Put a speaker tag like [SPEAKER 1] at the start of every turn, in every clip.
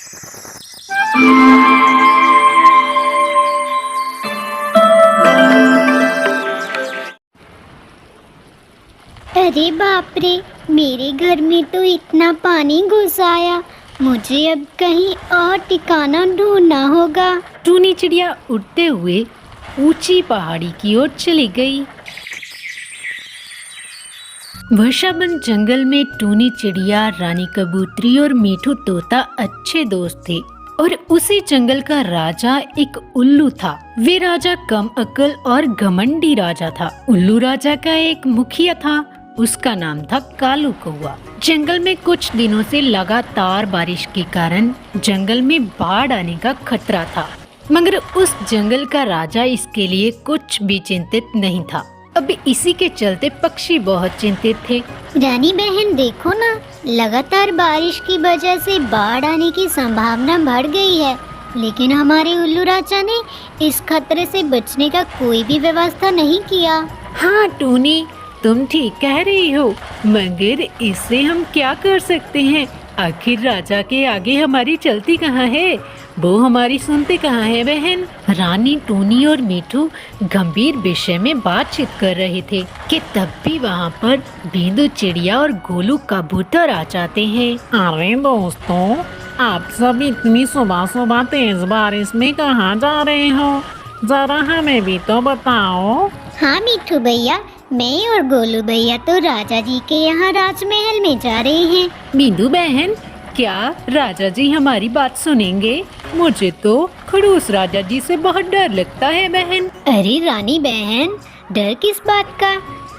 [SPEAKER 1] अरे बाप रे, मेरे घर में तो इतना पानी घुस आया। मुझे अब कहीं और ठिकाना ढूंढना होगा।
[SPEAKER 2] टूनी चिड़िया उड़ते हुए ऊंची पहाड़ी की ओर चली गई। वर्षावन जंगल में टूनी चिड़िया, रानी कबूतरी और मीठू तोता अच्छे दोस्त थे। और उसी जंगल का राजा एक उल्लू था। वे राजा कम अक्ल और घमंडी राजा था। उल्लू राजा का एक मुखिया था, उसका नाम था कालू कौआ। जंगल में कुछ दिनों से लगातार बारिश के कारण जंगल में बाढ़ आने का खतरा था, मगर उस जंगल का राजा इसके लिए कुछ भी चिंतित नहीं था। अब इसी के चलते पक्षी बहुत चिंतित थे।
[SPEAKER 1] रानी बहन देखो ना, लगातार बारिश की वजह से बाढ़ आने की संभावना बढ़ गई है, लेकिन हमारे उल्लू राजा ने इस खतरे से बचने का कोई भी व्यवस्था नहीं किया।
[SPEAKER 2] हाँ टूनी, तुम ठीक कह रही हो, मगर इससे हम क्या कर सकते हैं? आखिर राजा के आगे हमारी चलती कहाँ है, वो हमारी सुनते कहाँ है बहन। रानी, टूनी और मीठू गंभीर विषय में बातचीत कर रहे थे कि तब भी वहाँ पर बिंदु चिड़िया और गोलू कबूतर आ जाते हैं।
[SPEAKER 3] अरे दोस्तों, आप सब इतनी सुबह सुबह तेज बारिश में कहाँ जा रहे हो? जरा हमें भी तो बताओ।
[SPEAKER 1] हाँ मीठू भैया, मैं और गोलू भैया तो राजा जी के यहाँ राजमहल में जा रहे हैं।
[SPEAKER 2] बिंदु बहन, क्या राजा जी हमारी बात सुनेंगे? मुझे तो खड़ूस राजा जी से बहुत डर लगता है बहन।
[SPEAKER 1] अरे रानी बहन, डर किस बात का?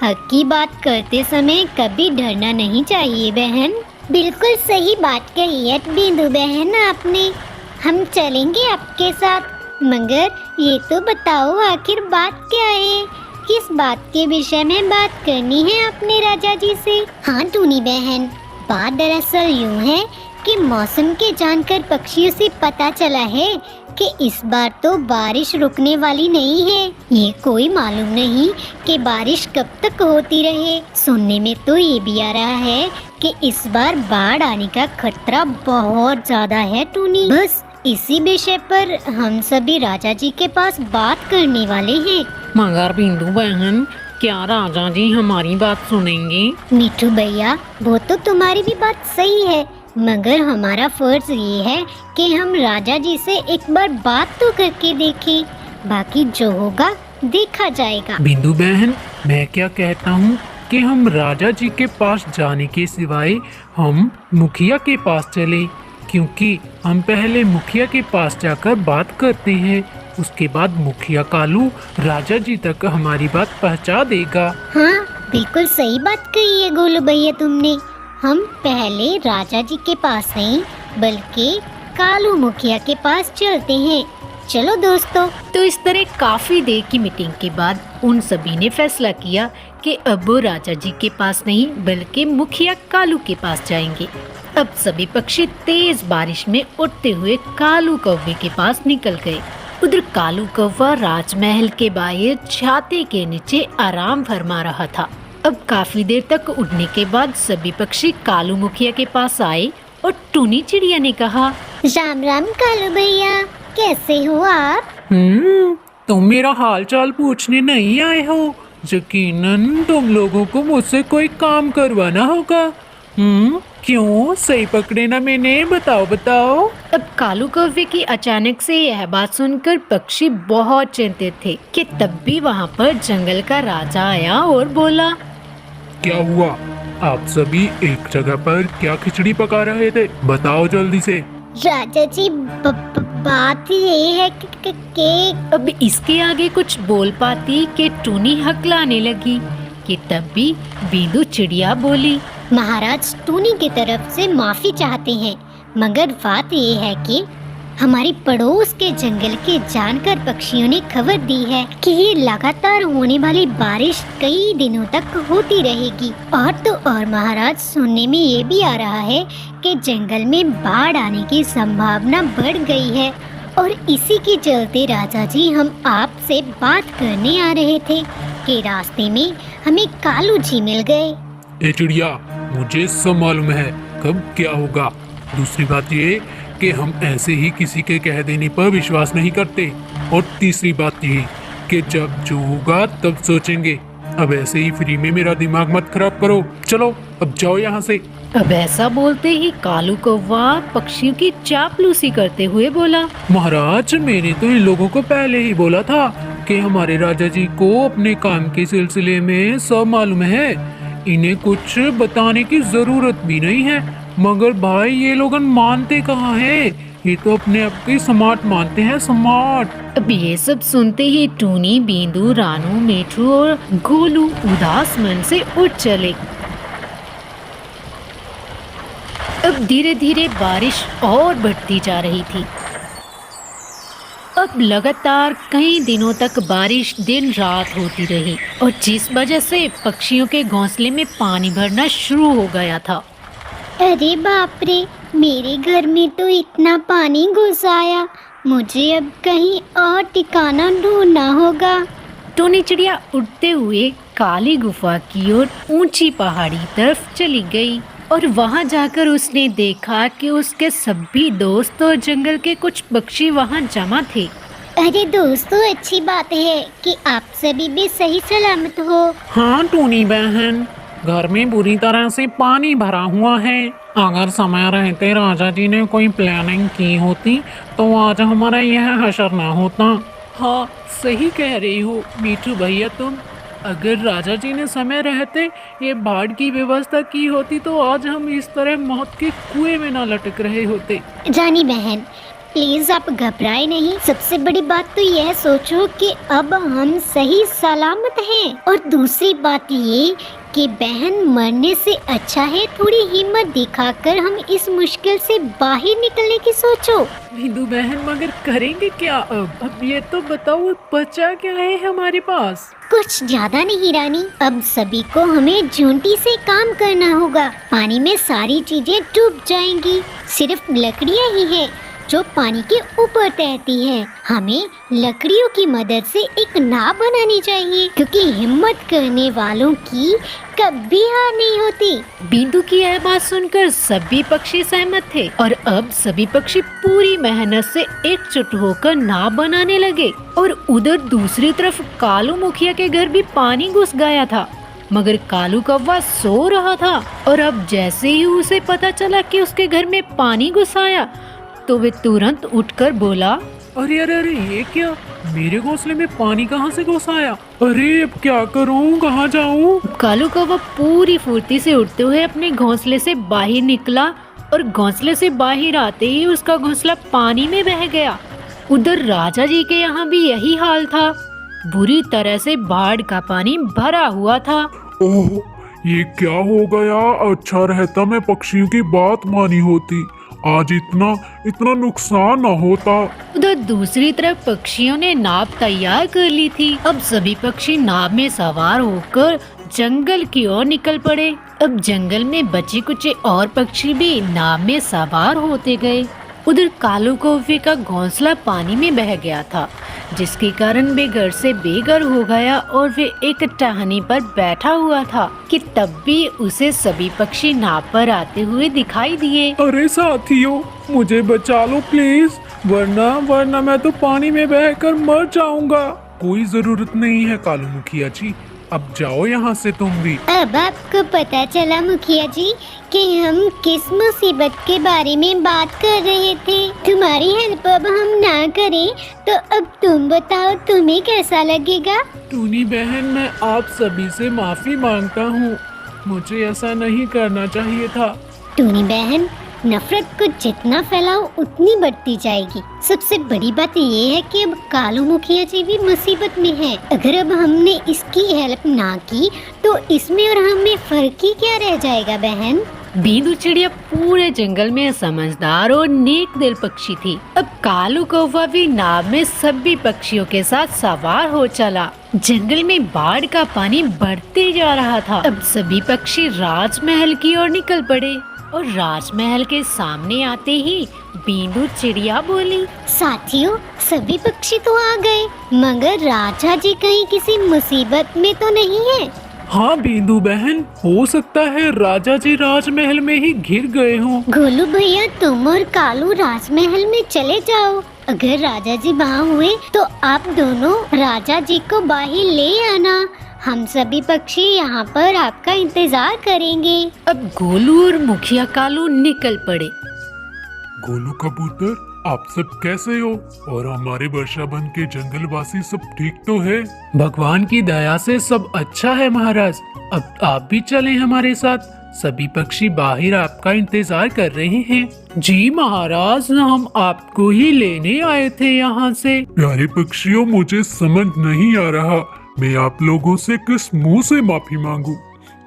[SPEAKER 1] हक की बात करते समय कभी डरना नहीं चाहिए बहन। बिल्कुल सही बात कही है बिंदु बहन आपने। हम चलेंगे आपके साथ, मगर ये तो बताओ आखिर बात क्या है? किस बात के विषय में बात करनी है अपने राजा जी से? हाँ टूनी बहन, बात दरअसल यूँ है कि मौसम के जानकर पक्षियों से पता चला है कि इस बार तो बारिश रुकने वाली नहीं है। ये कोई मालूम नहीं कि बारिश कब तक होती रहे। सुनने में तो ये भी आ रहा है कि इस बार बाढ़ आने का खतरा बहुत ज्यादा है टूनी। बस इसी विषय पर हम सभी राजा जी के पास बात करने वाले हैं।
[SPEAKER 3] मगर बिंदु बहन, क्या राजा जी हमारी बात सुनेंगे?
[SPEAKER 1] मीठू भैया, वो तो तुम्हारी भी बात सही है, मगर हमारा फर्ज ये है कि हम राजा जी से एक बार बात तो करके देखें, बाकी जो होगा देखा जाएगा।
[SPEAKER 4] बिंदु बहन, मैं क्या कहता हूँ कि हम राजा जी के पास जाने के सिवाय हम मुखिया के पास चले, क्योंकि हम पहले मुखिया के पास जाकर बात करते हैं, उसके बाद मुखिया कालू राजा जी तक हमारी बात पहुंचा देगा।
[SPEAKER 1] हाँ, बिल्कुल सही बात कही है गोलू भैया तुमने। हम पहले राजा जी के पास नहीं बल्कि कालू मुखिया के पास चलते हैं। चलो दोस्तों।
[SPEAKER 2] तो इस तरह काफी देर की मीटिंग के बाद उन सभी ने फैसला किया कि अब वो राजा जी के पास नहीं बल्कि मुखिया कालू के पास जाएंगे। अब सभी पक्षी तेज बारिश में उड़ते हुए कालू कौवे के पास निकल गए। उधर कालू कौवा राजमहल के बाहर छाते के नीचे आराम फरमा रहा था। अब काफी देर तक उड़ने के बाद सभी पक्षी कालू मुखिया के पास आए और टूनी चिड़िया ने कहा,
[SPEAKER 1] राम राम कालू भैया, कैसे हो आप?
[SPEAKER 4] तुम मेरा हाल चाल पूछने नहीं आए हो? यकीनन तुम लोगों को मुझसे कोई काम करवाना होगा। क्यों, सही पकड़े ना मैंने? बताओ बताओ।
[SPEAKER 2] अब कालू कौवे की अचानक से यह बात सुनकर पक्षी बहुत चिंतित थे कि तब भी वहाँ पर जंगल का राजा आया और बोला,
[SPEAKER 4] क्या हुआ? आप सभी एक जगह पर क्या खिचड़ी पका रहे थे? बताओ जल्दी से।
[SPEAKER 1] राजा जी, बात ये है कि
[SPEAKER 2] अब इसके आगे कुछ बोल पाती कि टूनी हकलाने लगी कि तब भी बिंदु चिड़िया बोली,
[SPEAKER 1] महाराज टूनी की तरफ से माफी चाहते हैं, मगर बात ये है कि हमारी पड़ोस के जंगल के जानकर पक्षियों ने खबर दी है कि ये लगातार होने वाली बारिश कई दिनों तक होती रहेगी। और तो और महाराज, सुनने में ये भी आ रहा है कि जंगल में बाढ़ आने की संभावना बढ़ गई है। और इसी के चलते राजा जी, हम आपसे बात करने आ रहे थे कि रास्ते में हमें कालू जी मिल गए।
[SPEAKER 4] ए चिड़िया, मुझे सब मालूम है कब क्या होगा। दूसरी बात ये कि हम ऐसे ही किसी के कह देने पर विश्वास नहीं करते। और तीसरी बात ये कि जब जो होगा तब सोचेंगे। अब ऐसे ही फ्री में मेरा दिमाग मत खराब करो। चलो अब जाओ यहाँ से।
[SPEAKER 2] अब ऐसा बोलते ही कालू कौवा पक्षियों की चापलूसी करते हुए बोला,
[SPEAKER 4] महाराज, मैंने तो इन लोगों को पहले ही बोला था कि हमारे राजा जी को अपने काम के सिलसिले में सब मालूम है, इन्हें कुछ बताने की जरूरत भी नहीं है। मगर भाई ये लोग मानते कहाँ हैं? ये तो अपने आप को स्मार्ट मानते हैं, स्मार्ट।
[SPEAKER 2] अब ये सब सुनते ही टूनी, बींदू, रानू, मीठू और गोलू उदास मन से उठ चले। अब धीरे धीरे बारिश और बढ़ती जा रही थी। अब लगातार कई दिनों तक बारिश दिन रात होती रही और जिस वजह से पक्षियों के घोंसले में पानी भरना शुरू हो गया था।
[SPEAKER 1] अरे बाप रे, मेरे घर में तो इतना पानी घुस आया। मुझे अब कहीं और ठिकाना ढूंढना होगा।
[SPEAKER 2] टोनी चिड़िया उड़ते हुए काली गुफा की ओर ऊंची पहाड़ी तरफ चली गई और वहां जाकर उसने देखा कि उसके सभी दोस्त और जंगल के कुछ पक्षी वहां जमा थे।
[SPEAKER 1] अरे दोस्तों, अच्छी बात है कि आप सभी भी सही सलामत हो।
[SPEAKER 3] हाँ टूनी बहन, घर में बुरी तरह से पानी भरा हुआ है। अगर समय रहते राजा जी ने कोई प्लानिंग की होती तो आज हमारा यह हशर ना होता।
[SPEAKER 4] हाँ, सही कह रही हो मीठू भैया तुम। अगर राजा जी ने समय रहते ये बाढ़ की व्यवस्था की होती तो आज हम इस तरह मौत के कुएं में ना लटक रहे होते।
[SPEAKER 1] रानी बहन, प्लीज आप घबराए नहीं। सबसे बड़ी बात तो यह सोचो कि अब हम सही सलामत हैं। और दूसरी बात ये कि बहन, मरने से अच्छा है थोड़ी हिम्मत दिखाकर हम इस मुश्किल से बाहर निकलने की सोचो।
[SPEAKER 4] बिंदु बहन, मगर करेंगे क्या अब ये तो बताओ, बचा क्या है हमारे पास?
[SPEAKER 1] कुछ ज्यादा नहीं रानी, अब सभी को हमें झूंटी से काम करना होगा। पानी में सारी चीजें डूब जाएंगी, सिर्फ लकड़ियाँ ही है जो पानी के ऊपर तैरती है। हमें लकड़ियों की मदद से एक नाव बनानी चाहिए, क्योंकि हिम्मत करने वालों की कभी हार नहीं होती।
[SPEAKER 2] बिंदु की यह बात सुनकर सभी पक्षी सहमत थे और अब सभी पक्षी पूरी मेहनत से एकजुट होकर नाव बनाने लगे। और उधर दूसरी तरफ कालू मुखिया के घर भी पानी घुस गया था, मगर कालू कौवा सो रहा था। और अब जैसे ही उसे पता चला कि उसके घर में पानी घुस आया तो वे तुरंत उठकर बोला,
[SPEAKER 4] अरे अरे अरे, ये क्या? मेरे घोंसले में पानी कहाँ से घुस आया? अरे अब क्या करूँ, कहाँ जाऊँ?
[SPEAKER 2] कालू कौवा पूरी फुर्ती से उड़ते हुए अपने घोंसले से बाहर निकला और घोंसले से बाहर आते ही उसका घोंसला पानी में बह गया। उधर राजा जी के यहाँ भी यही हाल था। बुरी तरह से बाढ़ का पानी भरा हुआ था।
[SPEAKER 5] ओह, ये क्या हो गया? अच्छा रहता मैं पक्षियों की बात मानी होती, आज इतना नुकसान न होता।
[SPEAKER 2] उधर दूसरी तरफ पक्षियों ने नाव तैयार कर ली थी। अब सभी पक्षी नाव में सवार होकर जंगल की ओर निकल पड़े। अब जंगल में बचे कुचे और पक्षी भी नाव में सवार होते गए। उधर कालू कौवे का घोंसला पानी में बह गया था, जिसके कारण वे घर से बेघर हो गया और वे एक टहनी पर बैठा हुआ था कि तब भी उसे सभी पक्षी नाव पर आते हुए दिखाई दिए।
[SPEAKER 4] अरे साथियों, मुझे बचा लो प्लीज, वरना मैं तो पानी में बहकर मर जाऊंगा।
[SPEAKER 5] कोई जरूरत नहीं है कालू मुखिया जी, अब जाओ यहाँ से तुम भी।
[SPEAKER 1] अब आपको पता चला मुखिया जी कि हम किस मुसीबत के बारे में बात कर रहे थे। तुम्हारी हेल्प अब हम ना करें तो अब तुम बताओ, तुम्हें कैसा लगेगा?
[SPEAKER 4] टूनी बहन, मैं आप सभी से माफी मांगता हूँ, मुझे ऐसा नहीं करना चाहिए था।
[SPEAKER 1] टूनी बहन, नफरत को जितना फैलाओ उतनी बढ़ती जाएगी। सबसे बड़ी बात ये है कि अब कालू मुखिया जी भी मुसीबत में है। अगर अब हमने इसकी हेल्प ना की तो इसमें और हमें फर्क ही क्या रह जाएगा बहन?
[SPEAKER 2] बिंदु चिड़िया पूरे जंगल में समझदार और नेक दिल पक्षी थी। अब कालू कौवा भी नाव में सभी पक्षियों के साथ सवार हो चला। जंगल में बाढ़ का पानी बढ़ते जा रहा था। अब सभी पक्षी राजमहल की ओर निकल पड़े और राजमहल के सामने आते ही बिंदु चिड़िया बोली,
[SPEAKER 1] साथियों, सभी पक्षी तो आ गए, मगर राजा जी कहीं किसी मुसीबत में तो नहीं है?
[SPEAKER 4] हाँ बिंदु बहन, हो सकता है राजा जी राजमहल में ही घिर गए हों।
[SPEAKER 1] गोलू भैया, तुम और कालू राजमहल में चले जाओ। अगर राजा जी वहाँ हुए तो आप दोनों राजा जी को बाहर ले आना। हम सभी पक्षी यहाँ पर आपका इंतजार करेंगे।
[SPEAKER 2] अब गोलू और मुखिया कालू निकल पड़े।
[SPEAKER 5] गोलू कबूतर, आप सब कैसे हो? और हमारे वर्षावन के जंगलवासी सब ठीक तो है?
[SPEAKER 4] भगवान की दया से सब अच्छा है महाराज। अब आप भी चलें हमारे साथ। सभी पक्षी बाहर आपका इंतजार कर रहे हैं। जी महाराज, हम आपको ही लेने आए थे यहाँ से।
[SPEAKER 5] प्यारे पक्षियों, मुझे समझ नहीं आ रहा मैं आप लोगों से किस मुंह से माफी मांगू।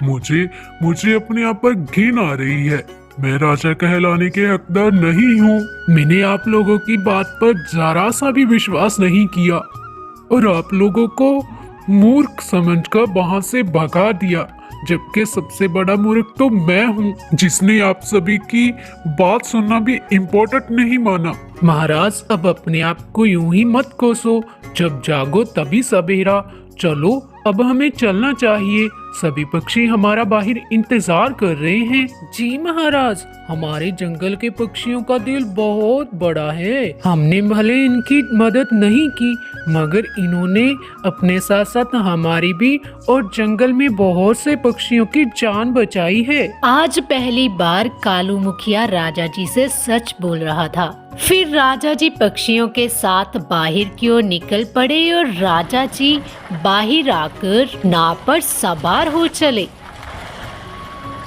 [SPEAKER 5] मुझे अपने आप पर घिन आ रही है। मैं राजा कहलाने के हकदार नहीं हूँ।
[SPEAKER 4] मैंने आप लोगों की बात पर जरा सा भी विश्वास नहीं किया और आप लोगों को मूर्ख समझकर वहां से भगा दिया, जबकि सबसे बड़ा मूर्ख तो मैं हूँ, जिसने आप सभी की बात सुनना भी इम्पोर्टेंट नहीं माना। महाराज, अब अपने आप को यूं ही मत कोसो। जब जागो तभी सवेरा। चलो, अब हमें चलना चाहिए। सभी पक्षी हमारा बाहर इंतजार कर रहे हैं। जी महाराज, हमारे जंगल के पक्षियों का दिल बहुत बड़ा है। हमने भले इनकी मदद नहीं की, मगर इन्होंने अपने साथ साथ हमारी भी और जंगल में बहुत से पक्षियों की जान बचाई है।
[SPEAKER 2] आज पहली बार कालू मुखिया राजा जी से सच बोल रहा था। फिर राजा जी पक्षियों के साथ बाहर की ओर निकल पड़े और राजा जी बाहर आकर नाव पर सवार हो चले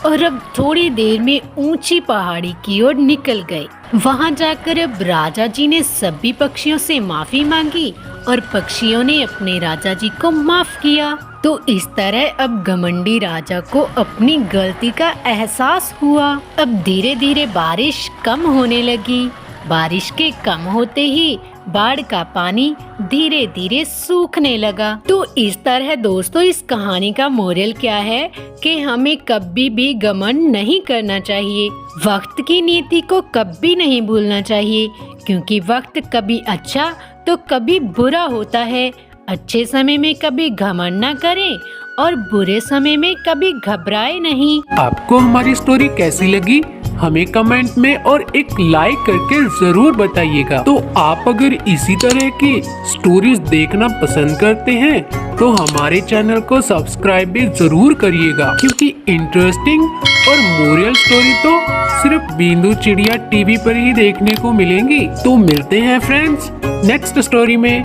[SPEAKER 2] और अब थोड़ी देर में ऊंची पहाड़ी की ओर निकल गए। वहां जाकर अब राजा जी ने सभी पक्षियों से माफी मांगी और पक्षियों ने अपने राजा जी को माफ किया। तो इस तरह अब घमंडी राजा को अपनी गलती का एहसास हुआ। अब धीरे धीरे बारिश कम होने लगी। बारिश के कम होते ही बाढ़ का पानी धीरे धीरे सूखने लगा। तो इस तरह दोस्तों, इस कहानी का मोरल क्या है कि हमें कभी भी घमंड नहीं करना चाहिए। वक्त की नीति को कभी नहीं भूलना चाहिए, क्योंकि वक्त कभी अच्छा तो कभी बुरा होता है। अच्छे समय में कभी घमंड ना करें और बुरे समय में कभी घबराए नहीं।
[SPEAKER 4] आपको हमारी स्टोरी कैसी लगी हमें कमेंट में और एक लाइक करके जरूर बताइएगा। तो आप अगर इसी तरह की स्टोरीज देखना पसंद करते हैं तो हमारे चैनल को सब्सक्राइब भी जरूर करिएगा, क्योंकि इंटरेस्टिंग और मोरल स्टोरी तो सिर्फ बिंदु चिड़िया टीवी पर ही देखने को मिलेंगी। तो मिलते हैं फ्रेंड्स नेक्स्ट स्टोरी में।